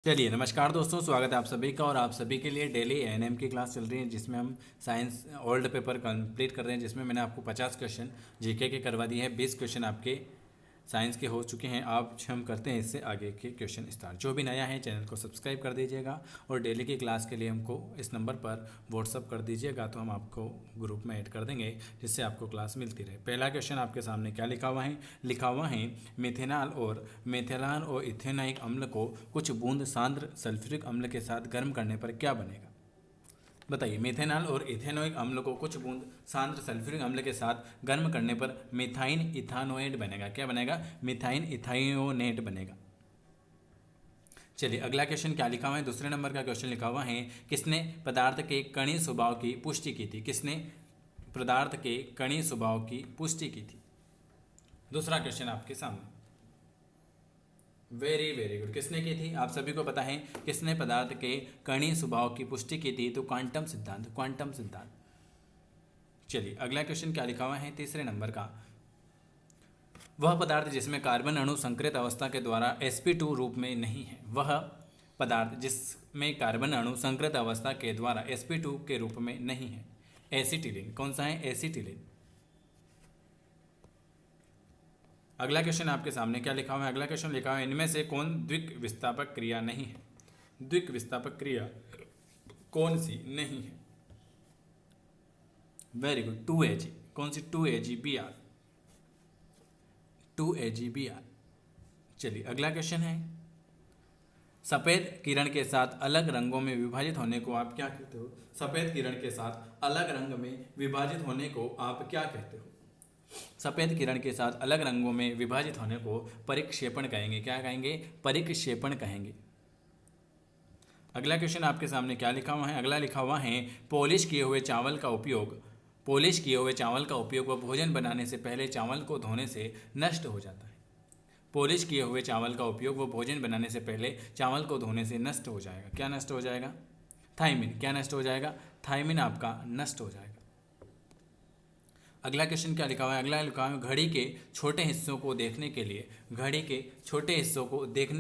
चलिए नमस्कार दोस्तों, स्वागत है आप सभी का। और आप सभी के लिए डेली एएनएम की क्लास चल रही है जिसमें हम साइंस ओल्ड पेपर कंप्लीट कर रहे हैं, जिसमें मैंने आपको 50 क्वेश्चन जीके के करवा दिए हैं। 20 क्वेश्चन आपके साइंस के हो चुके हैं। आप हम करते हैं इससे आगे के क्वेश्चन स्टार्ट। जो भी नया है चैनल को सब्सक्राइब कर दीजिएगा और डेली की क्लास के लिए हमको इस नंबर पर व्हाट्सअप कर दीजिएगा, तो हम आपको ग्रुप में ऐड कर देंगे जिससे आपको क्लास मिलती रहे। पहला क्वेश्चन आपके सामने क्या लिखा हुआ है मेथेनॉल और इथेनॉइक अम्ल को कुछ बूंद सांद्र सल्फ्यूरिक अम्ल के साथ गर्म करने पर क्या बनेगा। बताइए, मेथेनॉल और इथेनॉइक अम्ल को कुछ बूंद सांद्र सल्फ्यूरिक अम्ल के साथ गर्म करने पर मिथाइन इथानोएट बनेगा। क्या बनेगा? मिथाइन इथाइनोनेट बनेगा। चलिए अगला क्वेश्चन क्या लिखा हुआ है। दूसरे नंबर का क्वेश्चन लिखा हुआ है, किसने पदार्थ के कणीय स्वभाव की पुष्टि की थी। किसने पदार्थ के कणीय स्वभाव की पुष्टि की थी। दूसरा क्वेश्चन आपके सामने। Very very good. किसने की थी? आप सभी को पता है किसने पदार्थ के कणीय स्वभाव की पुष्टि की थी, तो क्वांटम सिद्धांत। चलिए अगला क्वेश्चन क्या लिखा हुआ है तीसरे नंबर का। वह पदार्थ जिसमें कार्बन अणु संकृत अवस्था के द्वारा sp2 रूप में नहीं है। वह पदार्थ जिसमें कार्बन अणु संकृत अवस्था के द्वारा sp2 के रूप में नहीं है। एसिटिलीन। कौन सा है? एसिटिलीन। अगला क्वेश्चन आपके सामने क्या लिखा हुआ है। अगला क्वेश्चन लिखा हुआ है, इनमें से कौन द्विक विस्थापक क्रिया नहीं है। द्विक विस्थापक क्रिया कौन सी नहीं है? Very good, 2Ag। कौन सी? 2AgBr। 2AgBr। चलिए अगला क्वेश्चन है, सफेद किरण के साथ अलग रंगों में विभाजित होने को आप क्या कहते हो। सफेद किरण के साथ अलग रंग में विभाजित होने को आप क्या कहते हो। सफेद किरण के साथ अलग रंगों में विभाजित होने को परिक्षेपण कहेंगे। क्या कहेंगे? परिक्षेपण कहेंगे। अगला क्वेश्चन आपके सामने क्या लिखा हुआ है। अगला लिखा हुआ है, पॉलिश किए हुए चावल का उपयोग वह भोजन बनाने से पहले चावल को धोने से नष्ट हो जाता है। पॉलिश किए हुए चावल का उपयोग वह भोजन बनाने से पहले चावल को धोने से नष्ट हो जाएगा। क्या नष्ट हो जाएगा? थाइमिन। क्या नष्ट हो जाएगा? थाइमिन आपका नष्ट हो जाएगा। अगला क्वेश्चन क्या लिखा हुआ है। अगला लिखा हुआ है, घड़ी के छोटे हिस्सों को देखने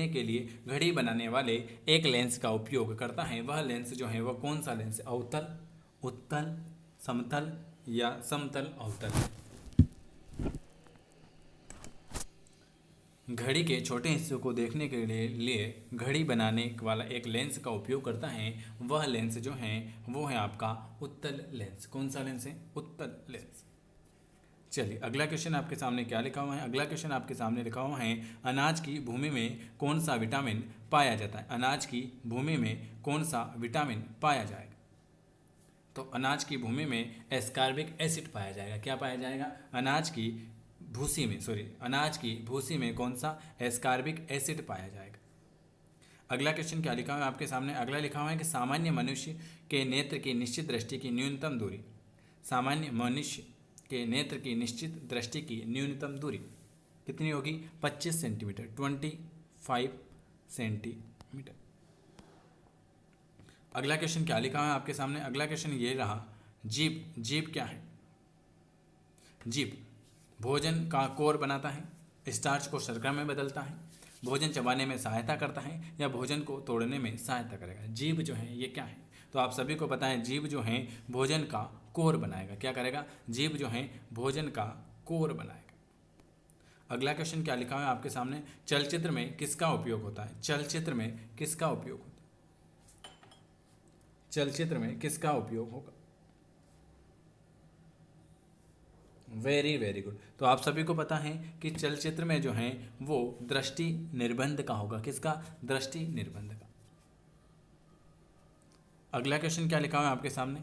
के लिए घड़ी बनाने वाले एक लेंस का उपयोग करता है। वह लेंस जो है वह कौन सा लेंस है? अवतल, उत्तल, समतल या समतल अवतल। घड़ी के छोटे हिस्सों को देखने के लिए घड़ी बनाने वाला एक लेंस का उपयोग करता है। वह लेंस जो है वो है आपका उत्तल लेंस। कौन सा लेंस है? उत्तल लेंस। चलिए अगला क्वेश्चन आपके सामने क्या लिखा हुआ है। अगला क्वेश्चन आपके सामने लिखा हुआ है, अनाज की भूमि में कौन सा विटामिन पाया जाता है। अनाज की भूमि में कौन सा विटामिन पाया जाएगा। तो अनाज की भूमि में एस्कॉर्बिक एसिड पाया जाएगा। क्या पाया जाएगा? अनाज की भूसी में कौन सा? एस्कॉर्बिक एसिड पाया जाएगा। अगला क्वेश्चन क्या लिखा हुआ है आपके सामने। अगला लिखा हुआ है कि सामान्य मनुष्य के नेत्र की निश्चित दृष्टि की न्यूनतम दूरी। सामान्य मनुष्य के नेत्र की निश्चित दृष्टि की न्यूनतम दूरी कितनी होगी? 25 सेंटीमीटर, 25 सेंटीमीटर। अगला क्वेश्चन क्या लिखा है आपके सामने। अगला क्वेश्चन ये रहा, जीभ क्या है? जीभ भोजन का कोर बनाता है, स्टार्च को शर्करा में बदलता है, भोजन चबाने में सहायता करता है या भोजन को तोड़ने में सहायता करेगा। जीभ जो है ये क्या है? तो आप सभी को पता है जीभ जो है भोजन का कोर बनाएगा। क्या करेगा? जीभ जो है भोजन का कोर बनाएगा। अगला क्वेश्चन क्या लिखा है आपके सामने, चलचित्र में किसका उपयोग होता है। चलचित्र में किसका उपयोग होता है? चलचित्र में किसका उपयोग होगा? Very very good. तो आप सभी को पता है कि चलचित्र में जो है वो दृष्टि निर्बंध का होगा। किसका? दृष्टि निर्बंध का। अगला क्वेश्चन क्या लिखा हुआ है आपके सामने,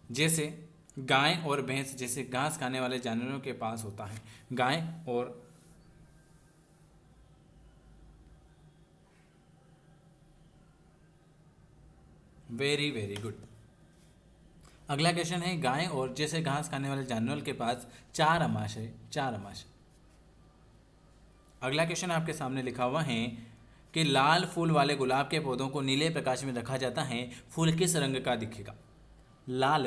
जैसे गाय और भैंस जैसे घास खाने वाले जानवरों के पास होता है। गाय और वेरी वेरी गुड। अगला क्वेश्चन है, गाय और जैसे घास खाने वाले जानवर के पास 4 अमाशय। अगला क्वेश्चन आपके सामने लिखा हुआ है कि लाल फूल वाले गुलाब के पौधों को नीले प्रकाश में रखा जाता है, फूल किस रंग का दिखेगा। लाल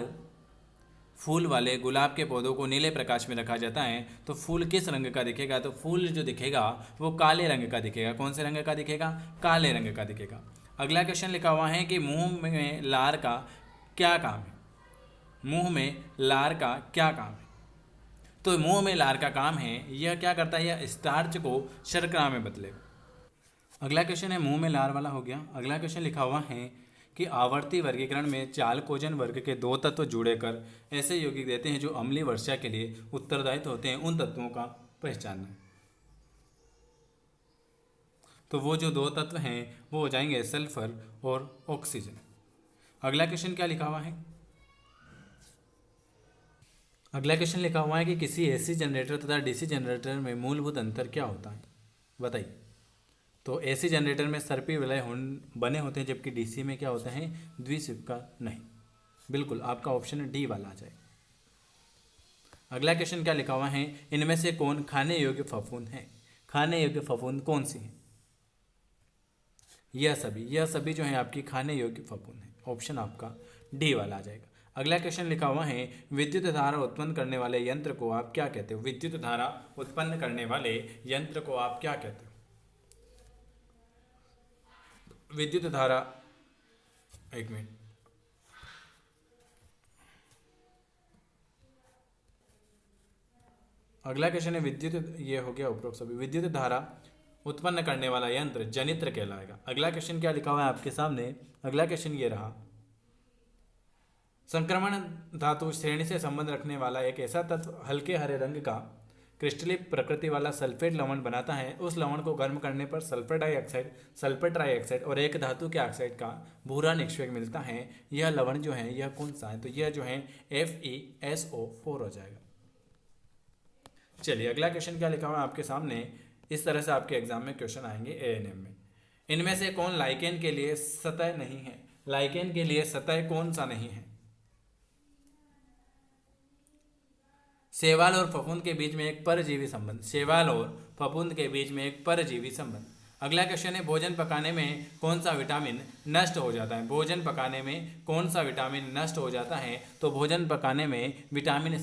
फूल वाले गुलाब के पौधों को नीले प्रकाश में रखा जाता है तो फूल किस रंग का दिखेगा? तो फूल जो दिखेगा वो काले रंग का दिखेगा। कौन से रंग का दिखेगा? काले रंग का दिखेगा। अगला क्वेश्चन लिखा हुआ है कि मुंह में लार का क्या काम है? मुंह में लार का क्या काम है? तो मुंह में लार का काम है, यह क्या करता है? यह स्टार्च को शर्करा में बदलेगा। अगला क्वेश्चन है, मुंह में लार वाला हो गया। अगला क्वेश्चन लिखा हुआ है कि आवर्ती वर्गीकरण में चालकोजन वर्ग के दो तत्व जुड़े कर ऐसे यौगिक देते हैं जो अम्लीय वर्षा के लिए उत्तरदायित्व होते हैं, उन तत्वों का पहचानना है। तो वो जो दो तत्व हैं वो हो जाएंगे सल्फर और ऑक्सीजन। अगला क्वेश्चन क्या लिखा हुआ है? अगला क्वेश्चन लिखा हुआ है कि किसी एसी जनरेटर तथा डीसी जनरेटर में मूलभूत अंतर क्या होता है? बताइए। तो एसी जनरेटर में सर्पी विलय बने होते हैं, जबकि डीसी में क्या होता है? द्विस्विपका नहीं। बिल्कुल आपका ऑप्शन डी वाला आ जाए। अगला क्वेश्चन क्या लिखा हुआ है? इनमें से कौन खाने योग्य फफूंद है? खाने योग्य फफूंद कौन सी है? यह सभी जो है आपकी खाने योग्य फफूंद है। ऑप्शन आपका डी वाला आ जाएगा। अगला क्वेश्चन लिखा हुआ है, विद्युत धारा उत्पन्न करने वाले यंत्र को आप क्या कहते हो? विद्युत धारा उत्पन्न करने वाले यंत्र को आप क्या कहते हो? विद्युत धारा, एक मिनट, अगला क्वेश्चन है विद्युत, ये हो गया उपरोक्त सभी। विद्युत धारा उत्पन्न करने वाला यंत्र जनित्र कहलाएगा। अगला क्वेश्चन क्या लिखा हुआ है आपके सामने? अगला क्वेश्चन ये रहा, संक्रमण धातु श्रेणी से संबंध रखने वाला एक ऐसा तत्व हल्के हरे रंग का क्रिस्टलीय प्रकृति वाला सल्फेट लवण बनाता है। उस लवण को गर्म करने पर सल्फर डाइऑक्साइड, सल्फर ट्राइऑक्साइड और एक धातु के ऑक्साइड का भूरा निक्षेप मिलता है। यह लवण जो है यह कौन सा है? तो यह जो है FeSO4 हो जाएगा। चलिए अगला क्वेश्चन क्या लिखा हुआ है आपके सामने? इस तरह से आपके एग्जाम में क्वेश्चन आएंगे ANM में। इनमें से कौन लाइकेन के लिए सतह नहीं है? लाइकेन के लिए सतह कौन सा नहीं है? शैवाल और फफूंद के बीच में एक परजीवी संबंध। शैवाल और फफूंद के बीच में एक परजीवी संबंध। अगला क्वेश्चन है, भोजन पकाने में कौन सा विटामिन नष्ट हो जाता है? भोजन पकाने में कौन सा विटामिन नष्ट हो जाता है? तो भोजन पकाने में विटामिन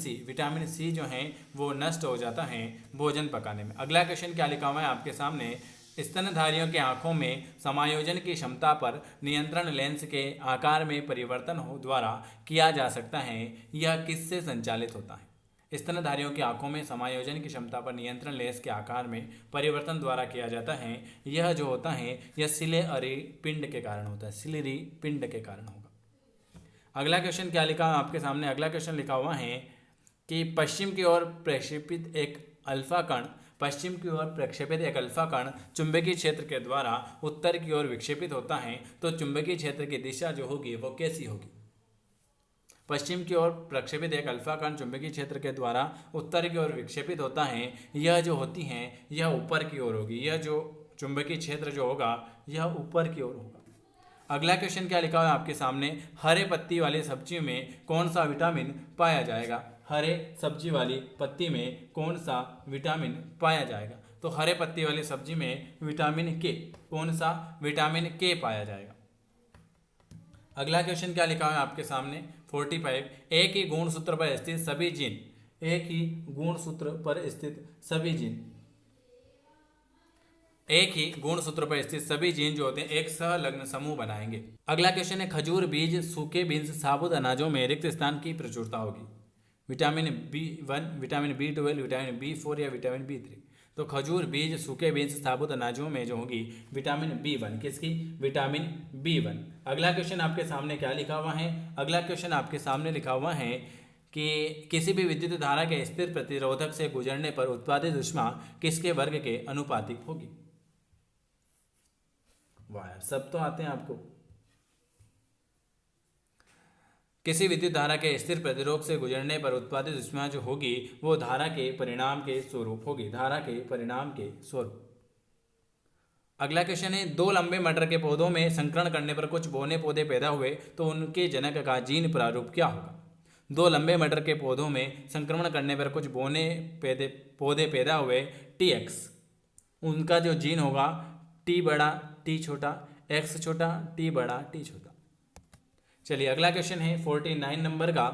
सी जो है वो नष्ट हो जाता है भोजन पकाने में। अगला क्वेश्चन क्या लिखा हुआ है आपके सामने? स्तनधारियों के आंखों में समायोजन की क्षमता पर नियंत्रण लेंस के आकार में परिवर्तन द्वारा किया जा सकता है। यह किससे संचालित होता है? स्तनधारियों की आंखों में समायोजन की क्षमता पर नियंत्रण लेंस के आकार में परिवर्तन द्वारा किया जाता है। यह जो होता है यह सिलेरी पिंड के कारण होता है। सिलेरी पिंड के कारण होगा। अगला क्वेश्चन क्या लिखा है आपके सामने? अगला क्वेश्चन लिखा हुआ है कि पश्चिम की ओर प्रक्षेपित एक अल्फा कण चुंबकीय क्षेत्र के द्वारा उत्तर की ओर विक्षेपित होता है। तो चुंबकीय क्षेत्र की दिशा जो होगी वो कैसी होगी? पश्चिम की ओर प्रक्षेपित एक अल्फा कण चुंबकीय क्षेत्र के द्वारा उत्तर की ओर विक्षेपित होता है। यह जो होती हैं यह ऊपर की ओर होगी। यह जो चुंबकीय क्षेत्र जो होगा यह ऊपर की ओर होगा। अगला क्वेश्चन क्या लिखा हुआ है आपके सामने? हरे पत्ती वाली सब्जी में कौन सा विटामिन पाया जाएगा? हरे सब्जी वाली पत्ती में कौन सा विटामिन पाया जाएगा? तो हरे पत्ती वाली सब्जी में विटामिन के, कौन सा? विटामिन के पाया जाएगा। अगला क्वेश्चन क्या लिखा है आपके सामने? 45, एक ही गुणसूत्र पर स्थित सभी जीन, एक ही गुणसूत्र पर स्थित सभी जीन, एक ही गुणसूत्र पर स्थित सभी जीन जो होते हैं एक सहलग्न समूह बनाएंगे। अगला क्वेश्चन है, खजूर बीज, सूखे बीन्स, साबुत अनाजों में रिक्त स्थान की प्रचुरता होगी। Vitamin B1, vitamin B12, vitamin B4 या विटामिन B3? तो खजूर बीज, सूखे बीज, साबुत अनाजों में जो होगी विटामिन B1, किसकी? Vitamin B1। अगला क्वेश्चन आपके सामने क्या लिखा हुआ है? अगला क्वेश्चन आपके सामने लिखा हुआ है कि किसी भी विद्युत धारा के स्थिर प्रतिरोधक से गुजरने पर उत्पादित ऊष्मा किसके वर्ग के अनुपातिक होगी? वाह, सब तो आते हैं आपको। किसी विद्युत धारा के स्थिर प्रतिरोध से गुजरने पर उत्पादित ऊष्मा जो होगी वो धारा के परिणाम के स्वरूप होगी, धारा के परिणाम के स्वरूप। अगला क्वेश्चन है, दो लंबे मटर के पौधों में संकरण करने पर कुछ बौने पौधे पैदा हुए तो उनके जनक का जीन प्रारूप क्या होगा? दो लंबे मटर के पौधों में संक्रमण करने पर कुछ बौने पौधे पैदा हुए, TX, उनका जो जीन होगा T बड़ा T छोटा, X छोटा, T बड़ा T छोटा। चलिए अगला क्वेश्चन है 49 नंबर का,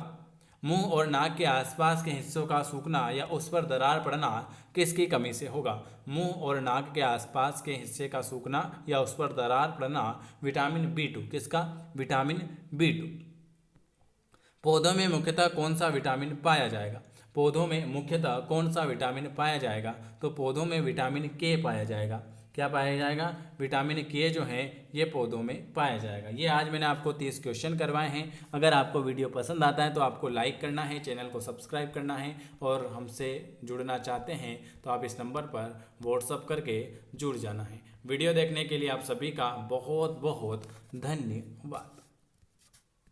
मुंह और नाक के आसपास के हिस्सों का सूखना या उस पर दरार पड़ना किसकी कमी से होगा? मुंह और नाक के आसपास के हिस्से का सूखना या उस पर दरार पड़ना विटामिन B2। किसका? Vitamin B2। पौधों में मुख्यतः कौन सा विटामिन पाया जाएगा? पौधों में मुख्यतः कौन सा विटामिन पाया जाएगा? तो पौधों में विटामिन के पाया जाएगा। क्या पाया जाएगा? विटामिन के जो है ये पौधों में पाया जाएगा। ये आज मैंने आपको 30 क्वेश्चन करवाए हैं। अगर आपको वीडियो पसंद आता है तो आपको लाइक करना है, चैनल को सब्सक्राइब करना है, और हमसे जुड़ना चाहते हैं तो आप इस नंबर पर व्हाट्सअप करके जुड़ जाना है। वीडियो देखने के लिए आप सभी का बहुत बहुत धन्यवाद।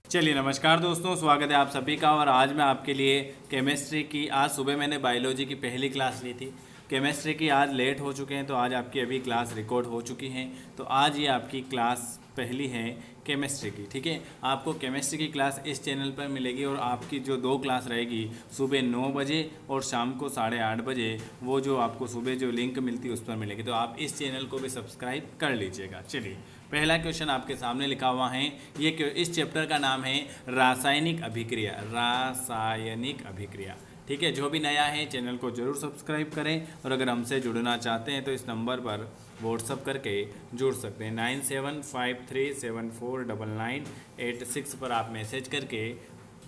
चलिए नमस्कार दोस्तों, स्वागत है आप सभी का। और आज मैं आपके लिए केमिस्ट्री की, आज सुबह मैंने बायोलॉजी की पहली क्लास ली थी। केमिस्ट्री की आज लेट हो चुके हैं तो आज आपकी अभी क्लास रिकॉर्ड हो चुकी हैं। तो आज ये आपकी क्लास पहली है केमिस्ट्री की, ठीक है। आपको केमिस्ट्री की क्लास इस चैनल पर मिलेगी और आपकी जो 2 क्लास रहेगी सुबह 9 बजे और शाम को 8:30 बजे, वो जो आपको सुबह जो लिंक मिलती है उस पर मिलेगी। तो आप इस चैनल को भी सब्सक्राइब कर लीजिएगा। चलिए पहला क्वेश्चन आपके सामने लिखा हुआ है। ये इस चैप्टर का नाम है रासायनिक अभिक्रिया। रासायनिक अभिक्रिया, ठीक है। जो भी नया है चैनल को जरूर सब्सक्राइब करें, और अगर हमसे जुड़ना चाहते हैं तो इस नंबर पर व्हाट्सअप करके जुड़ सकते हैं। 9753749986 पर आप मैसेज करके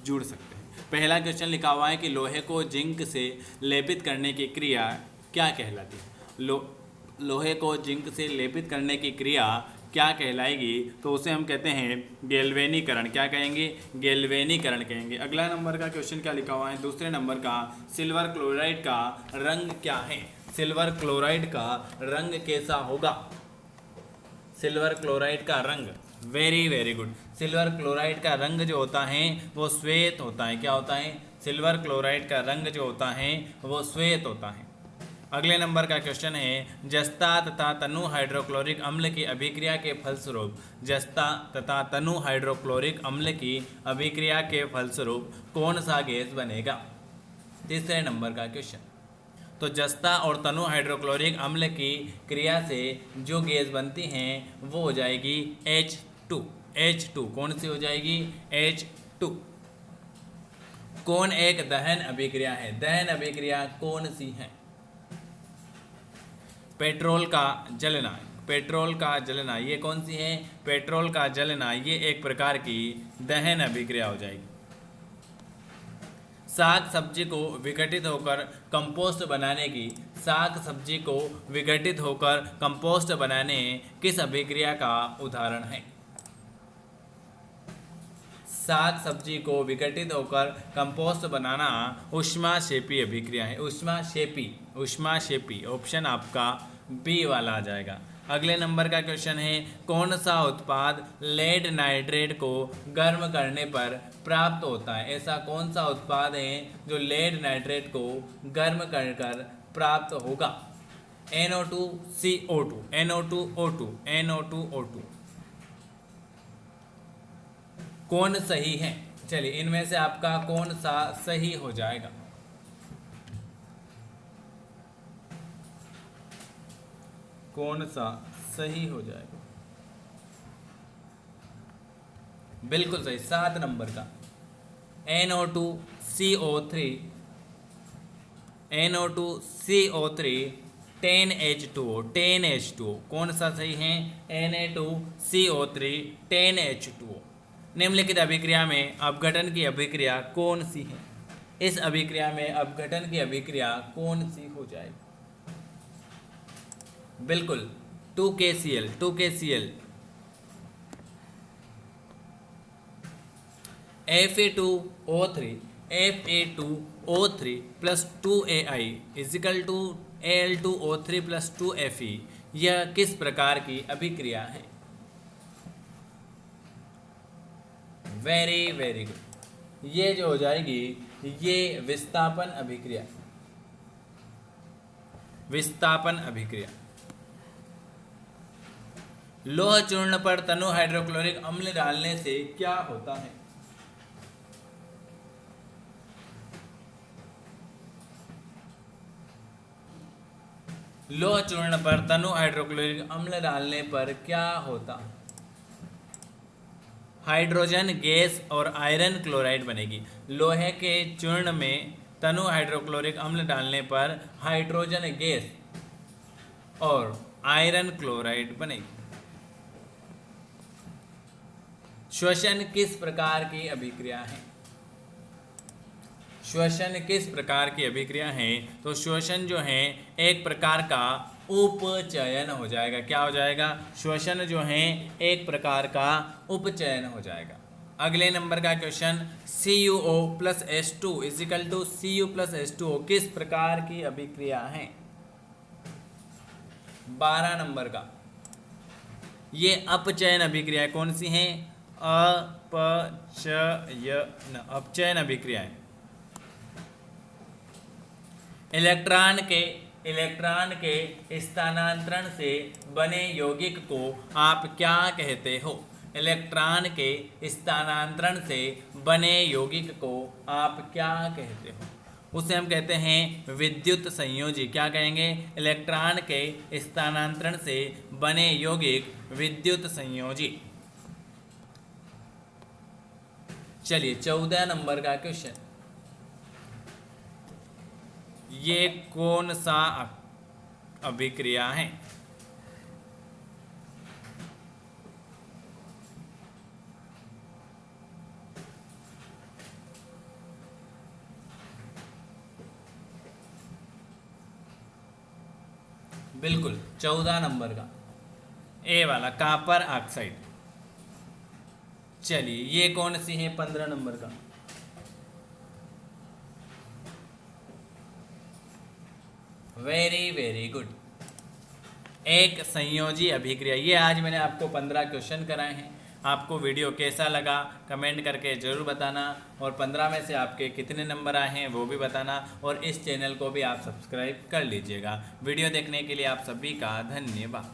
जुड़ सकते हैं। पहला क्वेश्चन लिखा हुआ है कि लोहे को जिंक से लेपित करने की क्रिया क्या कहलाती है? लोहे को जिंक से लेपित करने की क्रिया क्या कहलाएगी? तो उसे हम कहते हैं गैल्वेनीकरण। क्या कहेंगे? गैल्वेनीकरण कहेंगे। अगला नंबर का क्वेश्चन क्या लिखा हुआ है? दूसरे नंबर का, सिल्वर क्लोराइड का रंग क्या है? सिल्वर क्लोराइड का रंग कैसा होगा? सिल्वर क्लोराइड का रंग, very very good. Silver chloride का रंग जो होता है वो श्वेत होता है। क्या होता है? सिल्वर क्लोराइड का रंग जो होता है वो श्वेत होता है। अगले नंबर का क्वेश्चन है, जस्ता तथा तनु हाइड्रोक्लोरिक अम्ल की अभिक्रिया के फलस्वरूप, जस्ता तथा तनु हाइड्रोक्लोरिक अम्ल की अभिक्रिया के फलस्वरूप कौन सा गैस बनेगा? तीसरे नंबर का क्वेश्चन। तो जस्ता और तनु हाइड्रोक्लोरिक अम्ल की क्रिया से जो गैस बनती हैं वो हो जाएगी H2। H2 कौन सी हो जाएगी? H2। कौन एक दहन अभिक्रिया है? दहन अभिक्रिया कौन सी है? पेट्रोल का जलना। पेट्रोल का जलना ये कौन सी है? पेट्रोल का जलना ये एक प्रकार की दहन अभिक्रिया हो जाएगी। साग सब्जी को विघटित होकर कंपोस्ट बनाने की, साग सब्जी को विघटित होकर कंपोस्ट बनाने किस अभिक्रिया का उदाहरण है? साग सब्जी को विघटित होकर कंपोस्ट बनाना ऊष्माक्षेपी अभिक्रिया है। ऊष्माक्षेपी ऑप्शन आपका बी वाला आ जाएगा। अगले नंबर का क्वेश्चन है, कौन सा उत्पाद लेड नाइट्रेट को गर्म करने पर प्राप्त होता है? ऐसा कौन सा उत्पाद है जो लेड नाइट्रेट को गर्म कर प्राप्त होगा? NO2CO2, NO2O2, NO2O2। कौन सही है? चलिए इनमें से आपका कौन सा सही हो जाएगा? कौन सा सही हो जाएगा? बिल्कुल सही, 7 नंबर का NO2CO3, NO2CO3 10H2O, 10H2O। कौन सा सही है? Na2CO3 10H2O। निम्नलिखित अभिक्रिया में अपघटन की अभिक्रिया कौन सी है? इस अभिक्रिया में अपघटन की अभिक्रिया कौन सी हो जाएगी? बिल्कुल 2KCl, 2KCl। Fa2O3 plus 2Ai is equal to Al2O3 plus 2Fe। यह किस प्रकार की अभिक्रिया है? Very very good. ये जो हो जाएगी ये विस्थापन अभिक्रिया। विस्थापन अभिक्रिया। लोह चूर्ण पर तनु हाइड्रोक्लोरिक अम्ल डालने से क्या होता है? लोह चूर्ण पर तनु हाइड्रोक्लोरिक अम्ल डालने पर क्या होता है? हाइड्रोजन गैस और आयरन क्लोराइड बनेगी। लोहे के चूर्ण में तनु हाइड्रोक्लोरिक अम्ल डालने पर हाइड्रोजन गैस और आयरन क्लोराइड बनेगी। श्वसन किस प्रकार की अभिक्रिया है? श्वसन किस प्रकार की अभिक्रिया है? तो श्वसन जो है एक प्रकार का उपचयन हो जाएगा। क्या हो जाएगा? श्वसन जो है एक प्रकार का उपचयन हो जाएगा। अगले नंबर का question, CuO plus H2 is equal to Cu plus H2O किस प्रकार की अभिक्रिया है? 12 नंबर का, ये अपचयन अभिक्रिया कौन सी है? अपचयन अभिक्रिया है। इलेक्ट्रॉन के स्थानांतरण से बने यौगिक को आप क्या कहते हो? इलेक्ट्रॉन के स्थानांतरण से बने यौगिक को आप क्या कहते हो? उसे हम कहते हैं विद्युत संयोजी। क्या कहेंगे? इलेक्ट्रॉन के स्थानांतरण से बने यौगिक विद्युत संयोजी। चलिए 14 नंबर का क्वेश्चन, ये कौन सा अभिक्रिया है? बिल्कुल 14 नंबर का ए वाला, कॉपर ऑक्साइड। चलिए ये कौन सी है? 15 नंबर का, वेरी वेरी गुड, एक संयोजी अभिक्रिया। ये आज मैंने आपको 15 क्वेश्चन कराए हैं। आपको वीडियो कैसा लगा कमेंट करके ज़रूर बताना, और 15 में से आपके कितने नंबर आए हैं वो भी बताना, और इस चैनल को भी आप सब्सक्राइब कर लीजिएगा। वीडियो देखने के लिए आप सभी का धन्यवाद।